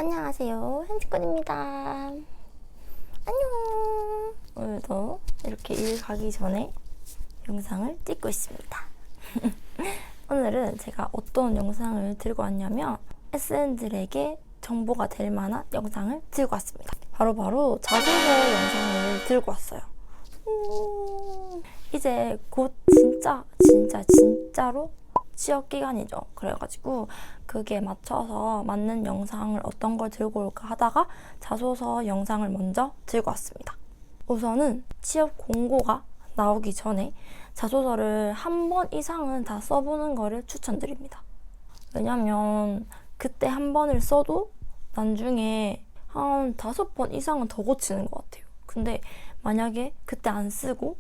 안녕하세요, 현지권입니다. 안녕. 오늘도 이렇게 일 가기 전에 영상을 찍고 있습니다. 오늘은 제가 어떤 영상을 들고 왔냐면 SN들에게 정보가 될 만한 영상을 들고 왔습니다. 바로 자소서 영상을 들고 왔어요. 이제 곧 진짜로 취업 기간이죠. 그래가지고 그게 맞춰서 맞는 영상을 어떤 걸 들고 올까 하다가 자소서 영상을 먼저 들고 왔습니다. 우선은 취업 공고가 나오기 전에 자소서를 한 번 이상은 다 써보는 거를 추천드립니다. 왜냐면 그때 한 번을 써도 나중에 한 5번 이상은 더 고치는 것 같아요. 근데 만약에 그때 안 쓰고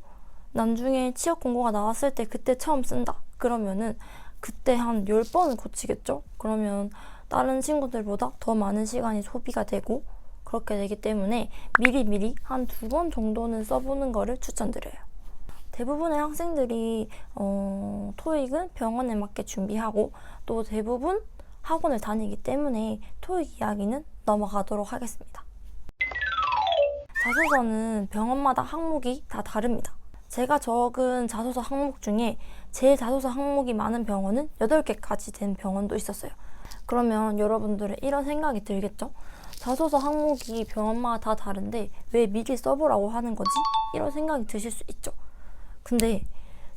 나중에 취업 공고가 나왔을 때 그때 처음 쓴다. 그러면은 그때 한 10번은 고치겠죠? 그러면 다른 친구들보다 더 많은 시간이 소비가 되고 그렇게 되기 때문에 미리 한 2번 정도는 써보는 거를 추천드려요. 대부분의 학생들이 토익은 병원에 맞게 준비하고 또 대부분 학원을 다니기 때문에 토익 이야기는 넘어가도록 하겠습니다. 자소서는 병원마다 항목이 다 다릅니다. 제가 적은 자소서 항목 중에 제일 자소서 항목이 많은 병원은 8개까지 된 병원도 있었어요. 그러면 여러분들은 이런 생각이 들겠죠? 자소서 항목이 병원마다 다 다른데 왜 미리 써보라고 하는 거지? 이런 생각이 드실 수 있죠. 근데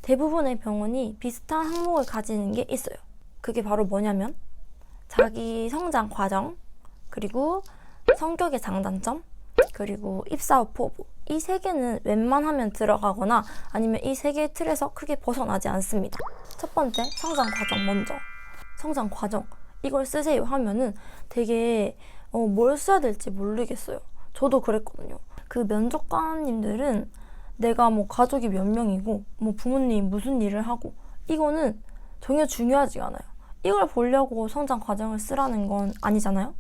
대부분의 병원이 비슷한 항목을 가지는 게 있어요. 그게 바로 뭐냐면 자기 성장 과정, 그리고 성격의 장단점, 그리고 입사 후 포부, 이 3개는 웬만하면 들어가거나 아니면 이 3개의 틀에서 크게 벗어나지 않습니다. 첫 번째, 성장 과정 먼저. 성장 과정, 이걸 쓰세요 하면은 되게 뭘 써야 될지 모르겠어요. 저도 그랬거든요. 그 면접관님들은 내가 뭐 가족이 몇 명이고 뭐 부모님이 무슨 일을 하고 이거는 전혀 중요하지 않아요. 이걸 보려고 성장 과정을 쓰라는 건 아니잖아요.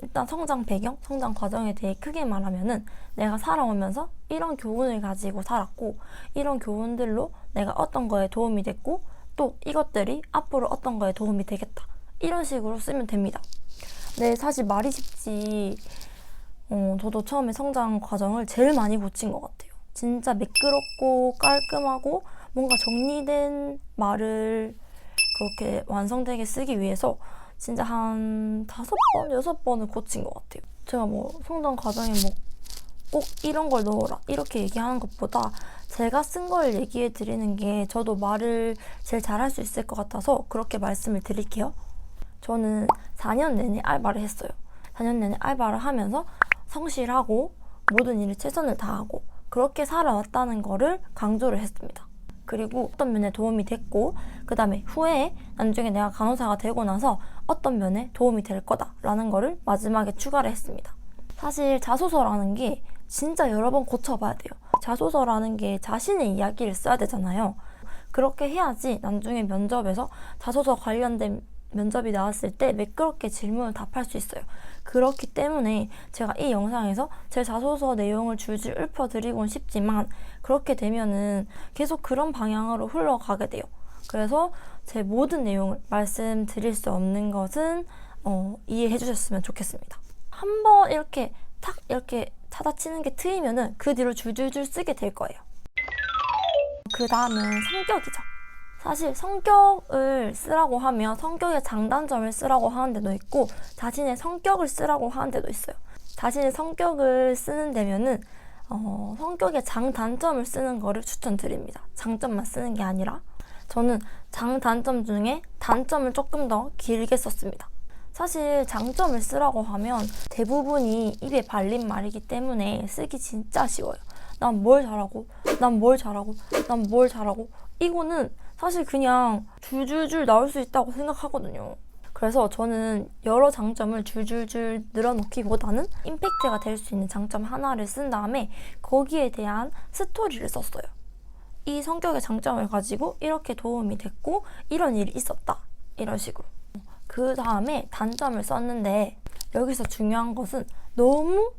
일단 성장 배경, 성장 과정에 대해 크게 말하면은 내가 살아오면서 이런 교훈을 가지고 살았고 이런 교훈들로 내가 어떤 거에 도움이 됐고 또 이것들이 앞으로 어떤 거에 도움이 되겠다. 이런 식으로 쓰면 됩니다. 네, 사실 말이 쉽지 저도 처음에 성장 과정을 제일 많이 고친 것 같아요. 진짜 매끄럽고 깔끔하고 뭔가 정리된 말을 그렇게 완성되게 쓰기 위해서 진짜 한 5번, 6번을 고친 것 같아요. 제가 뭐 성장 과정에 뭐 꼭 이런 걸 넣어라 이렇게 얘기하는 것보다 제가 쓴 걸 얘기해 드리는 게 저도 말을 제일 잘할 수 있을 것 같아서 그렇게 말씀을 드릴게요. 저는 4년 내내 알바를 했어요. 4년 내내 알바를 하면서 성실하고 모든 일에 최선을 다하고 그렇게 살아왔다는 거를 강조를 했습니다. 그리고 어떤 면에 도움이 됐고 그 다음에 후에 나중에 내가 간호사가 되고 나서 어떤 면에 도움이 될 거다라는 거를 마지막에 추가를 했습니다. 사실 자소서라는 게 진짜 여러 번 고쳐봐야 돼요. 자소서라는 게 자신의 이야기를 써야 되잖아요. 그렇게 해야지 나중에 면접에서 자소서 관련된 면접이 나왔을 때 매끄럽게 질문을 답할 수 있어요. 그렇기 때문에 제가 이 영상에서 제 자소서 내용을 줄줄 읊어드리곤 싶지만 그렇게 되면은 계속 그런 방향으로 흘러가게 돼요. 그래서 제 모든 내용을 말씀드릴 수 없는 것은 이해해 주셨으면 좋겠습니다. 한번 이렇게 탁 이렇게 찾아치는 게 트이면은 그 뒤로 줄줄줄 쓰게 될 거예요. 그 다음은 성격이죠. 사실 성격을 쓰라고 하면 성격의 장단점을 쓰라고 하는 데도 있고 자신의 성격을 쓰라고 하는 데도 있어요. 자신의 성격을 쓰는 데면은 성격의 장단점을 쓰는 거를 추천드립니다. 장점만 쓰는 게 아니라 저는 장단점 중에 단점을 조금 더 길게 썼습니다. 사실 장점을 쓰라고 하면 대부분이 입에 발린 말이기 때문에 쓰기 진짜 쉬워요. 난 뭘 잘하고 이거는 사실 그냥 줄줄줄 나올 수 있다고 생각하거든요. 그래서 저는 여러 장점을 줄줄줄 늘어놓기보다는 임팩트가 될 수 있는 장점 하나를 쓴 다음에 거기에 대한 스토리를 썼어요. 이 성격의 장점을 가지고 이렇게 도움이 됐고 이런 일이 있었다. 이런 식으로. 그 다음에 단점을 썼는데 여기서 중요한 것은 너무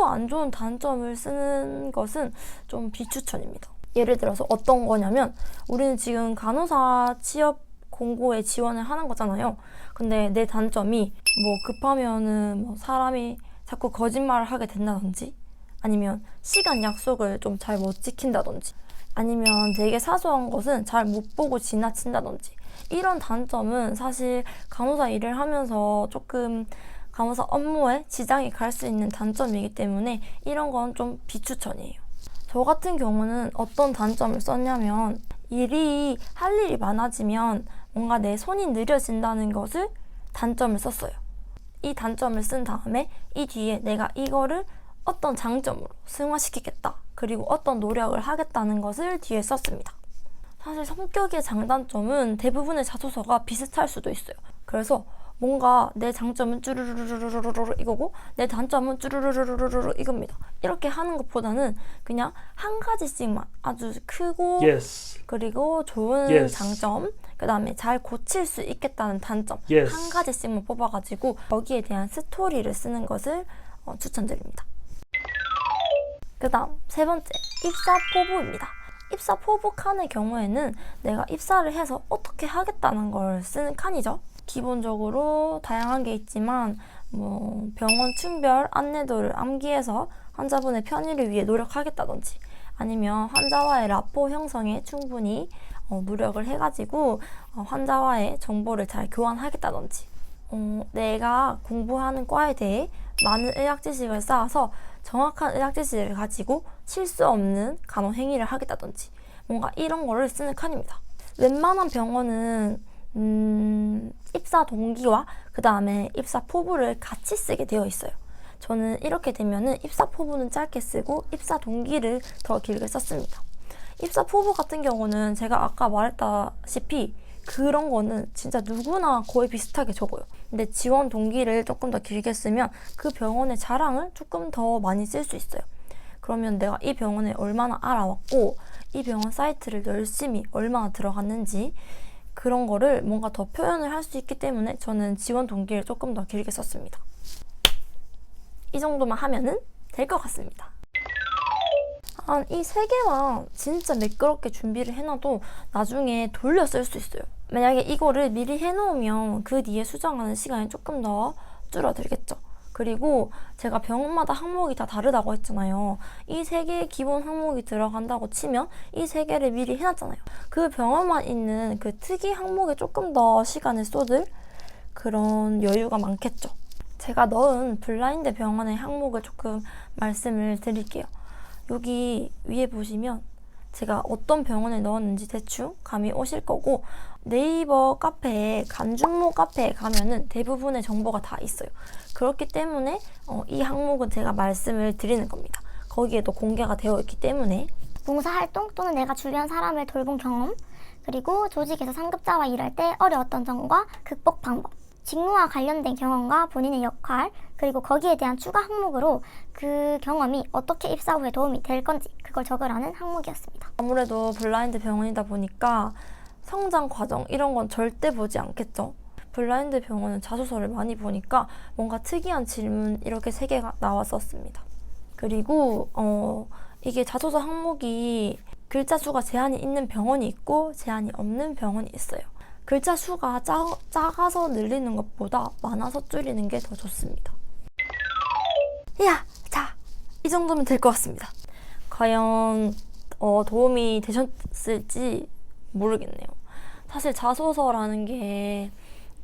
안 좋은 단점을 쓰는 것은 좀 비추천입니다. 예를 들어서 어떤 거냐면 우리는 지금 간호사 취업 공고에 지원을 하는 거잖아요. 근데 내 단점이 뭐 급하면은 뭐 사람이 자꾸 거짓말을 하게 된다든지, 아니면 시간 약속을 좀 잘 못 지킨다든지, 아니면 되게 사소한 것은 잘 못 보고 지나친다든지, 이런 단점은 사실 간호사 일을 하면서 조금 간호사 업무에 지장이 갈 수 있는 단점이기 때문에 이런 건 좀 비추천이에요. 저 같은 경우는 어떤 단점을 썼냐면, 할 일이 많아지면 뭔가 내 손이 느려진다는 것을 단점을 썼어요. 이 단점을 쓴 다음에 이 뒤에 내가 이거를 어떤 장점으로 승화시키겠다, 그리고 어떤 노력을 하겠다는 것을 뒤에 썼습니다. 사실 성격의 장단점은 대부분의 자소서가 비슷할 수도 있어요. 그래서 뭔가 내 장점은 쭈루루루루루루 이거고 내 단점은 쭈루루루루루 이겁니다. 이렇게 하는 것보다는 그냥 한 가지씩만 아주 크고 그리고 좋은 장점, 그 다음에 잘 고칠 수 있겠다는 단점 한 가지씩만 뽑아가지고 거기에 대한 스토리를 쓰는 것을 추천드립니다. 그 다음 세 번째, 입사 포부입니다. 입사 포부 칸의 경우에는 내가 입사를 해서 어떻게 하겠다는 걸 쓰는 칸이죠. 기본적으로 다양한 게 있지만 뭐 병원 층별 안내도를 암기해서 환자분의 편의를 위해 노력하겠다든지, 아니면 환자와의 라포 형성에 충분히 노력을 해가지고 환자와의 정보를 잘 교환하겠다든지, 내가 공부하는 과에 대해 많은 의학 지식을 쌓아서 정확한 의학 지식을 가지고 실수 없는 간호 행위를 하겠다든지, 뭔가 이런 거를 쓰는 칸입니다. 웬만한 병원은 입사 동기와 그 다음에 입사 포부를 같이 쓰게 되어 있어요. 저는 이렇게 되면은 입사 포부는 짧게 쓰고 입사 동기를 더 길게 썼습니다. 입사 포부 같은 경우는 제가 아까 말했다시피 그런 거는 진짜 누구나 거의 비슷하게 적어요. 근데 지원 동기를 조금 더 길게 쓰면 그 병원의 자랑을 조금 더 많이 쓸 수 있어요. 그러면 내가 이 병원에 얼마나 알아왔고 이 병원 사이트를 열심히 얼마나 들어갔는지, 그런 거를 뭔가 더 표현을 할 수 있기 때문에 저는 지원 동기를 조금 더 길게 썼습니다. 이 정도만 하면은 될 것 같습니다. 이 세 개만 진짜 매끄럽게 준비를 해놔도 나중에 돌려 쓸 수 있어요. 만약에 이거를 미리 해놓으면 그 뒤에 수정하는 시간이 조금 더 줄어들겠죠. 그리고 제가 병원마다 항목이 다 다르다고 했잖아요. 이 세 개의 기본 항목이 들어간다고 치면 이 세 개를 미리 해놨잖아요. 그 병원만 있는 그 특이 항목에 조금 더 시간을 쏟을 그런 여유가 많겠죠. 제가 넣은 블라인드 병원의 항목을 조금 말씀을 드릴게요. 여기 위에 보시면 제가 어떤 병원에 넣었는지 대충 감이 오실 거고, 네이버 카페에 간준모 카페에 가면은 대부분의 정보가 다 있어요. 그렇기 때문에 이 항목은 제가 말씀을 드리는 겁니다. 거기에도 공개가 되어 있기 때문에. 봉사활동 또는 내가 주변 사람을 돌본 경험, 그리고 조직에서 상급자와 일할 때 어려웠던 점과 극복 방법, 직무와 관련된 경험과 본인의 역할, 그리고 거기에 대한 추가 항목으로 그 경험이 어떻게 입사 후에 도움이 될 건지 그걸 적으라는 항목이었습니다. 아무래도 블라인드 병원이다 보니까 성장 과정 이런 건 절대 보지 않겠죠. 블라인드 병원은 자소서를 많이 보니까 뭔가 특이한 질문 이렇게 3개가 나왔었습니다. 그리고 이게 자소서 항목이 글자 수가 제한이 있는 병원이 있고 제한이 없는 병원이 있어요. 글자 수가 작아서 늘리는 것보다 많아서 줄이는 게 더 좋습니다. 자, 이 정도면 될 것 같습니다. 과연 도움이 되셨을지 모르겠네요. 사실 자소서라는 게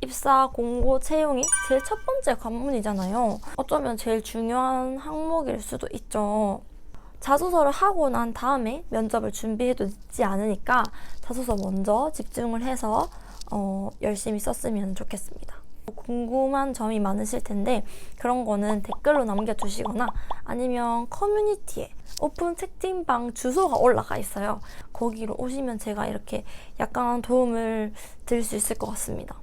입사 공고 채용이 제일 첫 번째 관문이잖아요. 어쩌면 제일 중요한 항목일 수도 있죠. 자소서를 하고 난 다음에 면접을 준비해도 늦지 않으니까 자소서 먼저 집중을 해서 열심히 썼으면 좋겠습니다. 궁금한 점이 많으실 텐데 그런 거는 댓글로 남겨주시거나 아니면 커뮤니티에 오픈 채팅방 주소가 올라가 있어요. 거기로 오시면 제가 이렇게 약간 도움을 드릴 수 있을 것 같습니다.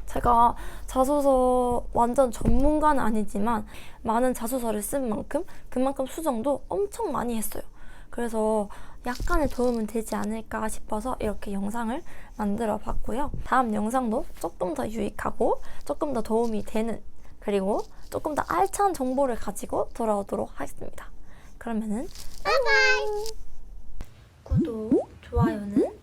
제가 자소서 완전 전문가는 아니지만 많은 자소서를 쓴 만큼 그만큼 수정도 엄청 많이 했어요. 그래서 약간의 도움은 되지 않을까 싶어서 이렇게 영상을 만들어 봤고요. 다음 영상도 조금 더 유익하고 조금 더 도움이 되는, 그리고 조금 더 알찬 정보를 가지고 돌아오도록 하겠습니다. 그러면은 바이바이! 구독, 좋아요는